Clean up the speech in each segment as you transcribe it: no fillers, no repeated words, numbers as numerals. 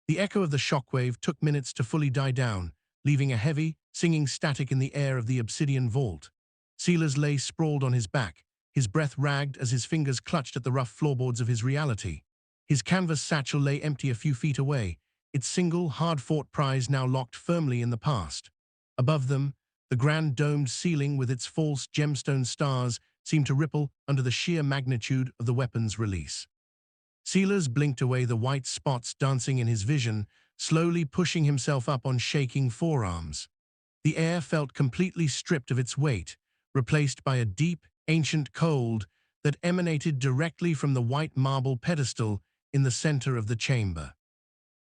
The echo of the shockwave took minutes to fully die down, leaving a heavy, singing static in the air of the obsidian vault. Silas lay sprawled on his back, his breath ragged as his fingers clutched at the rough floorboards of his reality. His canvas satchel lay empty a few feet away, its single, hard-fought prize now locked firmly in the past. Above them, the grand domed ceiling with its false gemstone stars seemed to ripple under the sheer magnitude of the weapon's release. Silas blinked away the white spots dancing in his vision, slowly pushing himself up on shaking forearms. The air felt completely stripped of its weight, replaced by a deep, ancient cold that emanated directly from the white marble pedestal in the center of the chamber.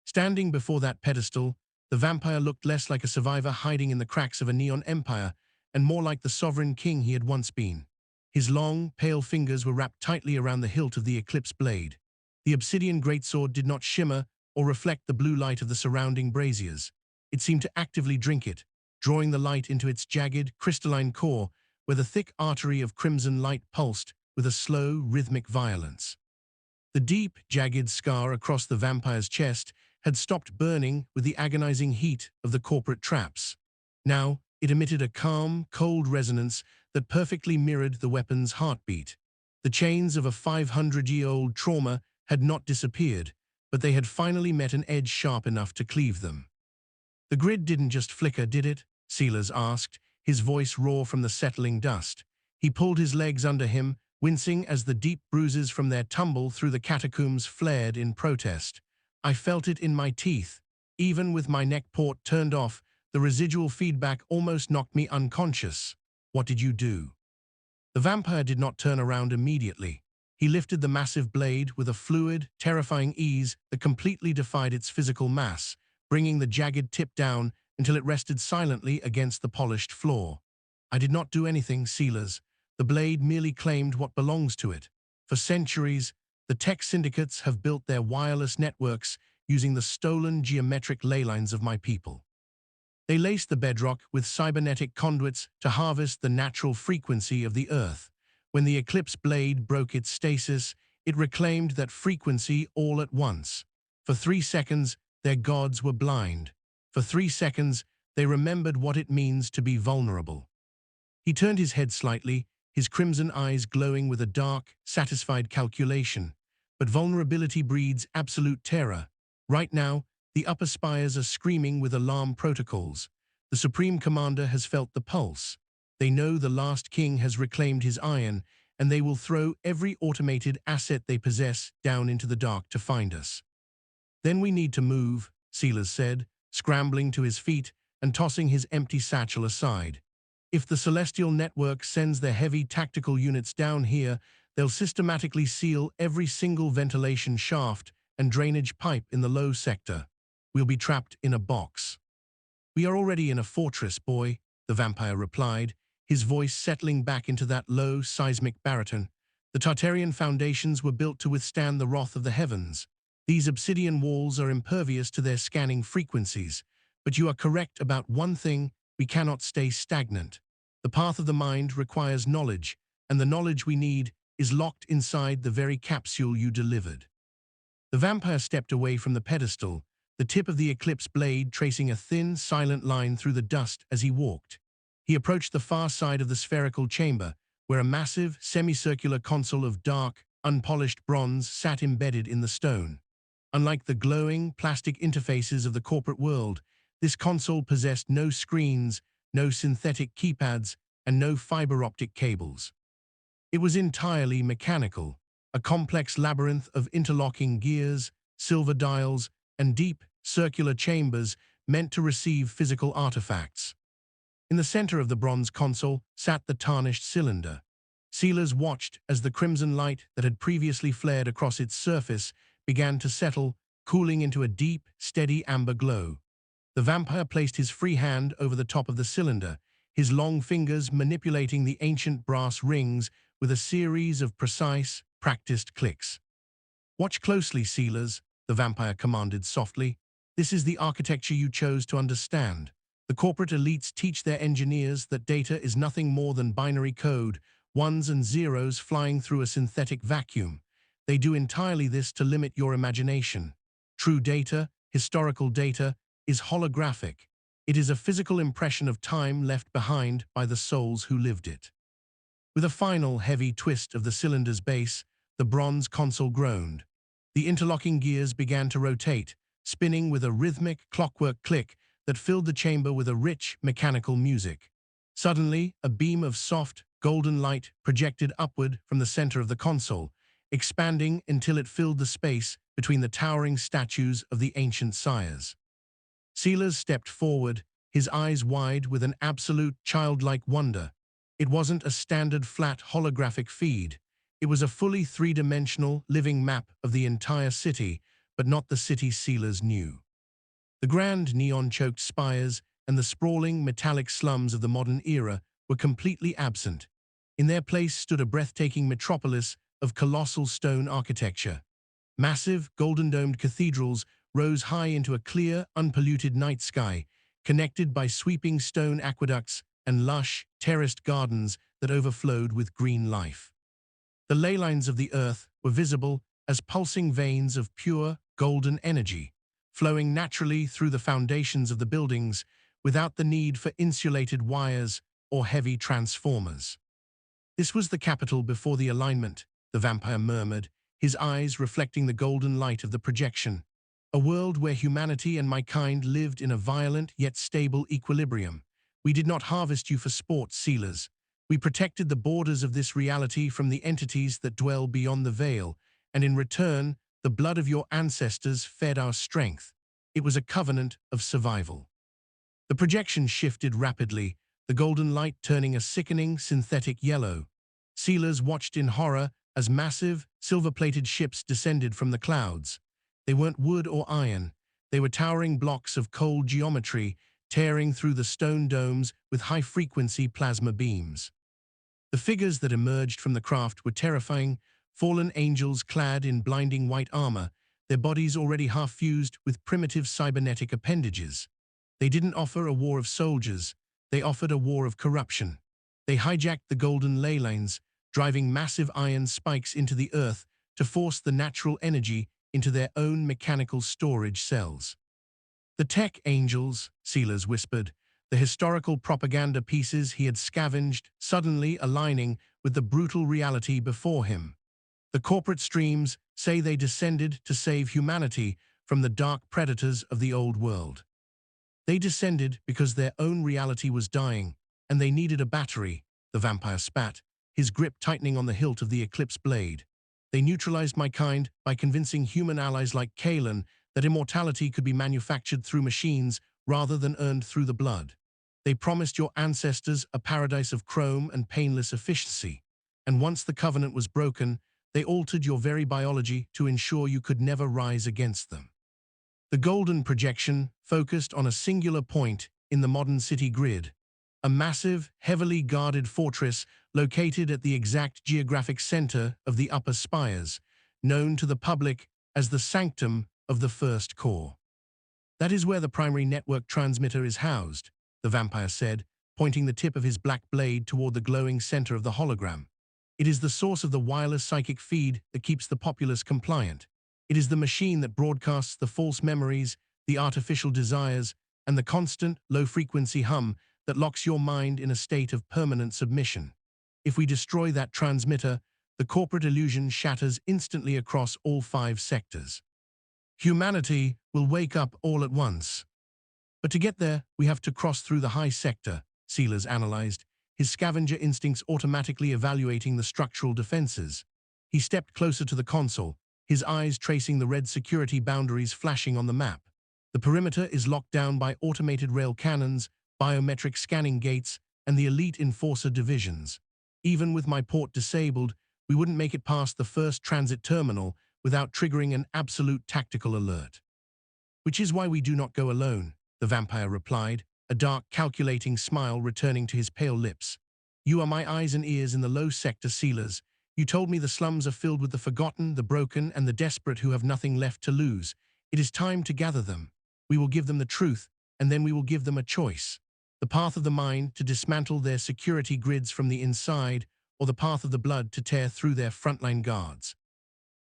Standing before that pedestal, the vampire looked less like a survivor hiding in the cracks of a neon empire and more like the sovereign king he had once been. His long, pale fingers were wrapped tightly around the hilt of the Eclipse blade. The obsidian greatsword did not shimmer or reflect the blue light of the surrounding braziers. It seemed to actively drink it, drawing the light into its jagged, crystalline core where the thick artery of crimson light pulsed with a slow, rhythmic violence. The deep, jagged scar across the vampire's chest had stopped burning with the agonizing heat of the corporate traps. Now, it emitted a calm, cold resonance that perfectly mirrored the weapon's heartbeat. The chains of a 500-year-old trauma had not disappeared, but they had finally met an edge sharp enough to cleave them. The grid didn't just flicker, did it? Silas asked, his voice raw from the settling dust. He pulled his legs under him, wincing as the deep bruises from their tumble through the catacombs flared in protest. I felt it in my teeth. Even with my neck port turned off, the residual feedback almost knocked me unconscious. What did you do? The vampire did not turn around immediately. He lifted the massive blade with a fluid, terrifying ease that completely defied its physical mass, bringing the jagged tip down until it rested silently against the polished floor. I did not do anything, Silas. The blade merely claimed what belongs to it. For centuries, the tech syndicates have built their wireless networks using the stolen geometric ley lines of my people. They laced the bedrock with cybernetic conduits to harvest the natural frequency of the Earth. When the Eclipse blade broke its stasis, it reclaimed that frequency all at once. For 3 seconds, their gods were blind. For 3 seconds, they remembered what it means to be vulnerable. He turned his head slightly, his crimson eyes glowing with a dark, satisfied calculation. But vulnerability breeds absolute terror. Right now, the upper spires are screaming with alarm protocols. The Supreme Commander has felt the pulse. They know the last king has reclaimed his iron, and they will throw every automated asset they possess down into the dark to find us. Then we need to move, Silas said, scrambling to his feet and tossing his empty satchel aside. If the Celestial Network sends their heavy tactical units down here, they'll systematically seal every single ventilation shaft and drainage pipe in the low sector. We'll be trapped in a box. We are already in a fortress, boy, the vampire replied, his voice settling back into that low, seismic baritone. The Tartarian foundations were built to withstand the wrath of the heavens. These obsidian walls are impervious to their scanning frequencies. But you are correct about one thing: we cannot stay stagnant. The path of the mind requires knowledge, and the knowledge we need is locked inside the very capsule you delivered. The vampire stepped away from the pedestal, the tip of the Eclipse blade tracing a thin, silent line through the dust as he walked. He approached the far side of the spherical chamber, where a massive, semicircular console of dark, unpolished bronze sat embedded in the stone. Unlike the glowing, plastic interfaces of the corporate world, this console possessed no screens, no synthetic keypads, and no fiber optic cables. It was entirely mechanical, a complex labyrinth of interlocking gears, silver dials, and deep, circular chambers meant to receive physical artifacts. In the center of the bronze console sat the tarnished cylinder. Silas watched as the crimson light that had previously flared across its surface began to settle, cooling into a deep, steady amber glow. The vampire placed his free hand over the top of the cylinder, his long fingers manipulating the ancient brass rings with a series of precise, practiced clicks. "Watch closely, Silas," the vampire commanded softly. "This is the architecture you chose to understand. The corporate elites teach their engineers that data is nothing more than binary code, ones and zeros flying through a synthetic vacuum. They do entirely this to limit your imagination. True data historical data, is holographic. It is a physical impression of time left behind by the souls who lived it. With a final heavy twist of the cylinder's base, the bronze console groaned. The interlocking gears began to rotate, spinning with a rhythmic, clockwork click that filled the chamber with a rich, mechanical music. Suddenly, a beam of soft, golden light projected upward from the center of the console, expanding until it filled the space between the towering statues of the ancient sires. Sealers stepped forward, his eyes wide with an absolute childlike wonder. It wasn't a standard flat holographic feed. It was a fully three-dimensional, living map of the entire city, but not the city Sealers knew. The grand neon-choked spires and the sprawling metallic slums of the modern era were completely absent. In their place stood a breathtaking metropolis of colossal stone architecture. Massive, golden-domed cathedrals rose high into a clear, unpolluted night sky, connected by sweeping stone aqueducts and lush, terraced gardens that overflowed with green life. The ley lines of the earth were visible as pulsing veins of pure, golden energy, flowing naturally through the foundations of the buildings without the need for insulated wires or heavy transformers. "This was the capital before the alignment," the vampire murmured, his eyes reflecting the golden light of the projection. "A world where humanity and my kind lived in a violent yet stable equilibrium. We did not harvest you for sport, Sealers. We protected the borders of this reality from the entities that dwell beyond the veil, and in return, the blood of your ancestors fed our strength. It was a covenant of survival." The projection shifted rapidly, the golden light turning a sickening synthetic yellow. Sealers watched in horror as massive, silver-plated ships descended from the clouds. They weren't wood or iron. They were towering blocks of cold geometry, tearing through the stone domes with high-frequency plasma beams. The figures that emerged from the craft were terrifying, fallen angels clad in blinding white armor, their bodies already half-fused with primitive cybernetic appendages. They didn't offer a war of soldiers, they offered a war of corruption. They hijacked the golden ley lines, driving massive iron spikes into the earth to force the natural energy into their own mechanical storage cells. "The tech angels," Sealers whispered, the historical propaganda pieces he had scavenged suddenly aligning with the brutal reality before him. "The corporate streams say they descended to save humanity from the dark predators of the old world. They descended because their own reality was dying, and they needed a battery," the vampire spat, his grip tightening on the hilt of the Eclipse blade. "They neutralized my kind by convincing human allies like Kalen that immortality could be manufactured through machines rather than earned through the blood. They promised your ancestors a paradise of chrome and painless efficiency, and once the covenant was broken, they altered your very biology to ensure you could never rise against them." The golden projection focused on a singular point in the modern city grid, a massive, heavily guarded fortress located at the exact geographic center of the upper spires, known to the public as the Sanctum of the First Core. "That is where the primary network transmitter is housed," the vampire said, pointing the tip of his black blade toward the glowing center of the hologram. "It is the source of the wireless psychic feed that keeps the populace compliant. It is the machine that broadcasts the false memories, the artificial desires, and the constant, low-frequency hum that locks your mind in a state of permanent submission. If we destroy that transmitter, the corporate illusion shatters instantly across all 5 sectors. Humanity will wake up all at once. But to get there, we have to cross through the high sector," Sealers analyzed, his scavenger instincts automatically evaluating the structural defenses. He stepped closer to the console, his eyes tracing the red security boundaries flashing on the map. "The perimeter is locked down by automated rail cannons, biometric scanning gates, and the elite enforcer divisions. Even with my port disabled, we wouldn't make it past the first transit terminal without triggering an absolute tactical alert." "Which is why we do not go alone," the vampire replied, a dark, calculating smile returning to his pale lips. "You are my eyes and ears in the low sector, Sealers. You told me the slums are filled with the forgotten, the broken, and the desperate who have nothing left to lose. It is time to gather them. We will give them the truth, and then we will give them a choice. The path of the mind to dismantle their security grids from the inside, or the path of the blood to tear through their frontline guards."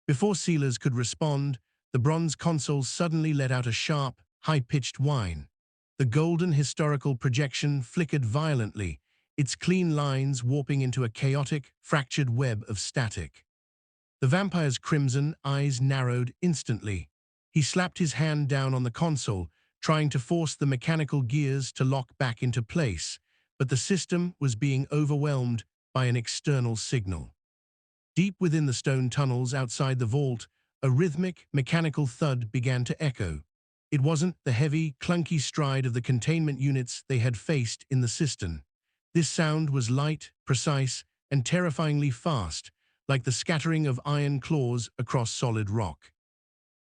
Before Sealers could respond, The bronze console suddenly let out a sharp, high-pitched whine. The golden historical projection flickered violently, its clean lines warping into a chaotic, fractured web of static. The vampire's crimson eyes narrowed instantly. He slapped his hand down on the console, trying to force the mechanical gears to lock back into place, but the system was being overwhelmed by an external signal. Deep within the stone tunnels outside the vault, a rhythmic, mechanical thud began to echo. It wasn't the heavy, clunky stride of the containment units they had faced in the cistern. This sound was light, precise, and terrifyingly fast, like the scattering of iron claws across solid rock.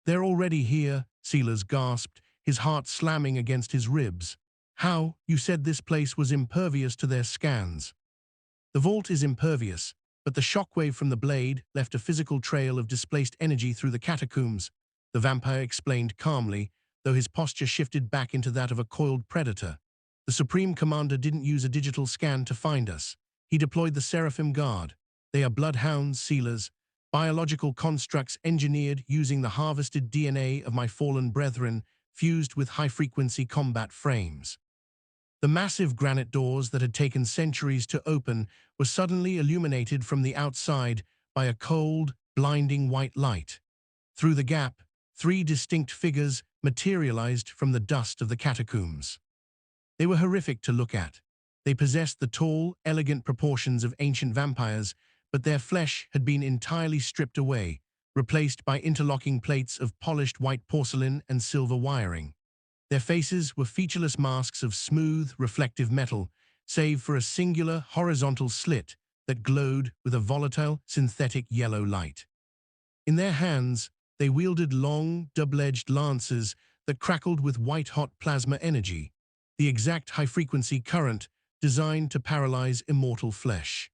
"They're already here," Silas gasped, his heart slamming against his ribs. "How? You said this place was impervious to their scans." "The vault is impervious, but the shockwave from the blade left a physical trail of displaced energy through the catacombs," the vampire explained calmly, though his posture shifted back into that of a coiled predator. "The Supreme Commander didn't use a digital scan to find us. He deployed the Seraphim Guard. They are bloodhounds, sealers, biological constructs engineered using the harvested DNA of my fallen brethren, fused with high-frequency combat frames." The massive granite doors that had taken centuries to open were suddenly illuminated from the outside by a cold, blinding white light. Through the gap, three distinct figures materialized from the dust of the catacombs. They were horrific to look at. They possessed the tall, elegant proportions of ancient vampires, but their flesh had been entirely stripped away, replaced by interlocking plates of polished white porcelain and silver wiring. Their faces were featureless masks of smooth, reflective metal, save for a singular horizontal slit that glowed with a volatile, synthetic yellow light. In their hands, they wielded long, double-edged lances that crackled with white-hot plasma energy, the exact high-frequency current designed to paralyze immortal flesh.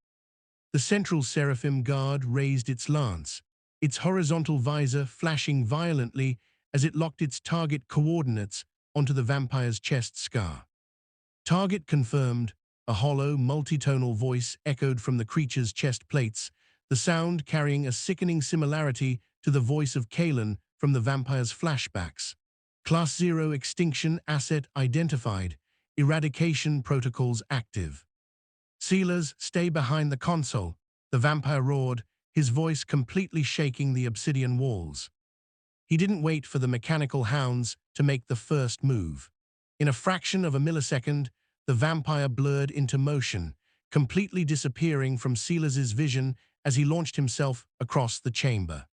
The central Seraphim Guard raised its lance, its horizontal visor flashing violently as it locked its target coordinates onto the vampire's chest scar. "Target confirmed," a hollow, multitonal voice echoed from the creature's chest plates, the sound carrying a sickening similarity to the voice of Kalen from the vampire's flashbacks. "Class 0 extinction asset identified. Eradication protocols active." "Sealers, stay behind the console," the vampire roared, his voice completely shaking the obsidian walls. He didn't wait for the mechanical hounds to make the first move. In a fraction of a millisecond, the vampire blurred into motion, completely disappearing from Silas's vision as he launched himself across the chamber.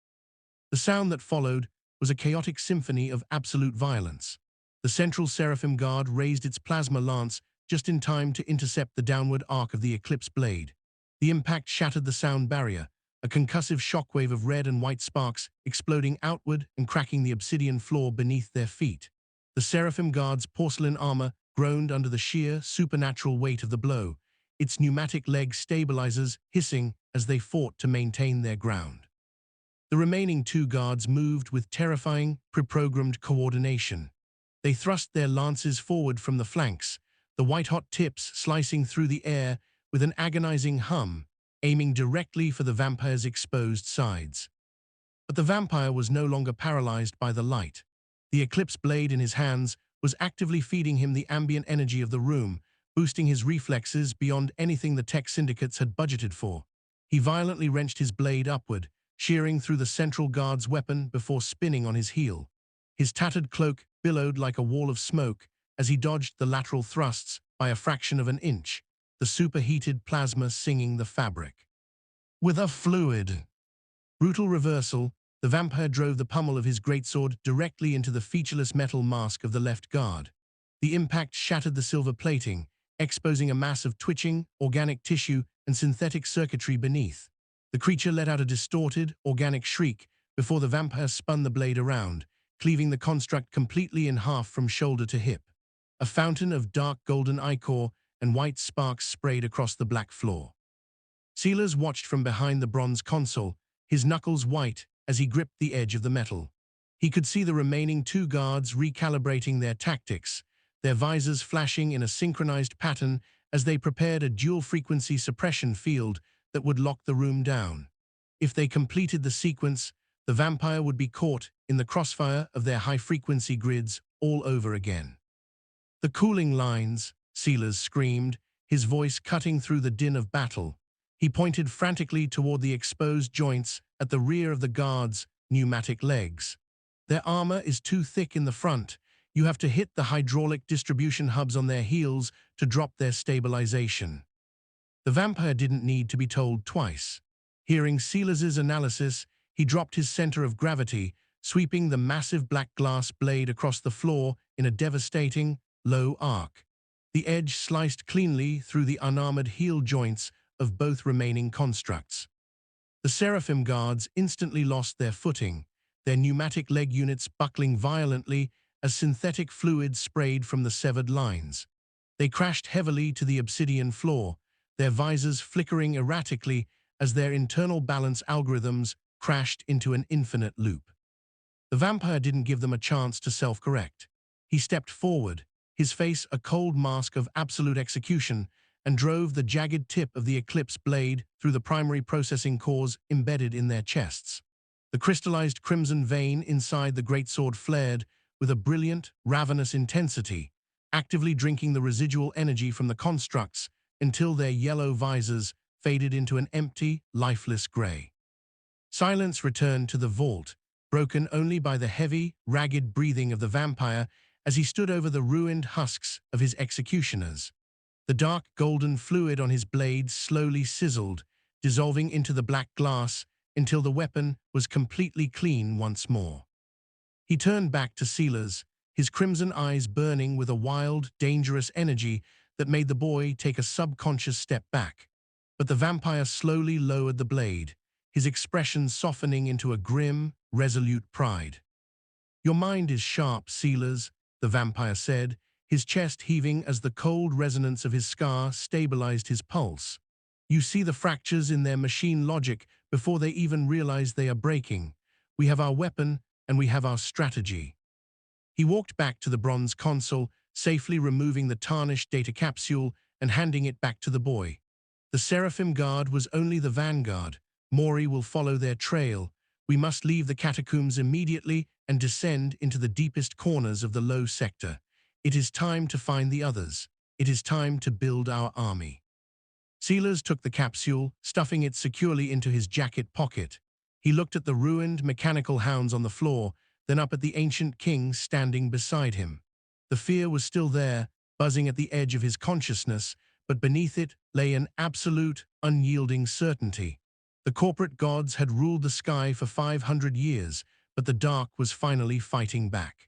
The sound that followed was a chaotic symphony of absolute violence. The central Seraphim Guard raised its plasma lance just in time to intercept the downward arc of the Eclipse blade. The impact shattered the sound barrier, a concussive shockwave of red and white sparks exploding outward and cracking the obsidian floor beneath their feet. The Seraphim Guard's porcelain armor groaned under the sheer, supernatural weight of the blow, its pneumatic leg stabilizers hissing as they fought to maintain their ground. The remaining two guards moved with terrifying, pre-programmed coordination. They thrust their lances forward from the flanks, the white-hot tips slicing through the air with an agonizing hum, aiming directly for the vampire's exposed sides. But the vampire was no longer paralyzed by the light. The Eclipse blade in his hands was actively feeding him the ambient energy of the room, boosting his reflexes beyond anything the tech syndicates had budgeted for. He violently wrenched his blade upward, shearing through the central guard's weapon before spinning on his heel. His tattered cloak billowed like a wall of smoke as he dodged the lateral thrusts by a fraction of an inch, the superheated plasma singing the fabric. With a fluid, brutal reversal, the vampire drove the pommel of his greatsword directly into the featureless metal mask of the left guard. The impact shattered the silver plating, exposing a mass of twitching, organic tissue and synthetic circuitry beneath. The creature let out a distorted, organic shriek before the vampire spun the blade around, cleaving the construct completely in half from shoulder to hip. A fountain of dark golden ichor and white sparks sprayed across the black floor. Silas watched from behind the bronze console, his knuckles white as he gripped the edge of the metal. He could see the remaining two guards recalibrating their tactics, their visors flashing in a synchronized pattern as they prepared a dual-frequency suppression field that would lock the room down. If they completed the sequence, the vampire would be caught in the crossfire of their high-frequency grids all over again. "The cooling lines," Sealers screamed, his voice cutting through the din of battle. He pointed frantically toward the exposed joints at the rear of the guards' pneumatic legs. "Their armor is too thick in the front. You have to hit the hydraulic distribution hubs on their heels to drop their stabilization." The vampire didn't need to be told twice. Hearing Sealers' analysis, he dropped his center of gravity, sweeping the massive black glass blade across the floor in a devastating, low arc. The edge sliced cleanly through the unarmored heel joints of both remaining constructs. The Seraphim guards instantly lost their footing, their pneumatic leg units buckling violently as synthetic fluid sprayed from the severed lines. They crashed heavily to the obsidian floor, their visors flickering erratically as their internal balance algorithms crashed into an infinite loop. The vampire didn't give them a chance to self-correct. He stepped forward, his face a cold mask of absolute execution, and drove the jagged tip of the Eclipse blade through the primary processing cores embedded in their chests. The crystallized crimson vein inside the greatsword flared with a brilliant, ravenous intensity, actively drinking the residual energy from the constructs until their yellow visors faded into an empty, lifeless gray. Silence returned to the vault, broken only by the heavy, ragged breathing of the vampire as he stood over the ruined husks of his executioners. The dark golden fluid on his blade slowly sizzled, dissolving into the black glass until the weapon was completely clean once more. He turned back to Sealers, his crimson eyes burning with a wild, dangerous energy that made the boy take a subconscious step back. But the vampire slowly lowered the blade, his expression softening into a grim, resolute pride. "Your mind is sharp, Sealers," the vampire said, his chest heaving as the cold resonance of his scar stabilized his pulse. "You see the fractures in their machine logic before they even realize they are breaking. We have our weapon, and we have our strategy." He walked back to the bronze console, safely removing the tarnished data capsule and handing it back to the boy. "The Seraphim Guard was only the vanguard. Mori will follow their trail. We must leave the catacombs immediately and descend into the deepest corners of the low sector. It is time to find the others. It is time to build our army." Sealers took the capsule, stuffing it securely into his jacket pocket. He looked at the ruined mechanical hounds on the floor, then up at the ancient king standing beside him. The fear was still there, buzzing at the edge of his consciousness, but beneath it lay an absolute, unyielding certainty. The corporate gods had ruled the sky for 500 years, but the dark was finally fighting back.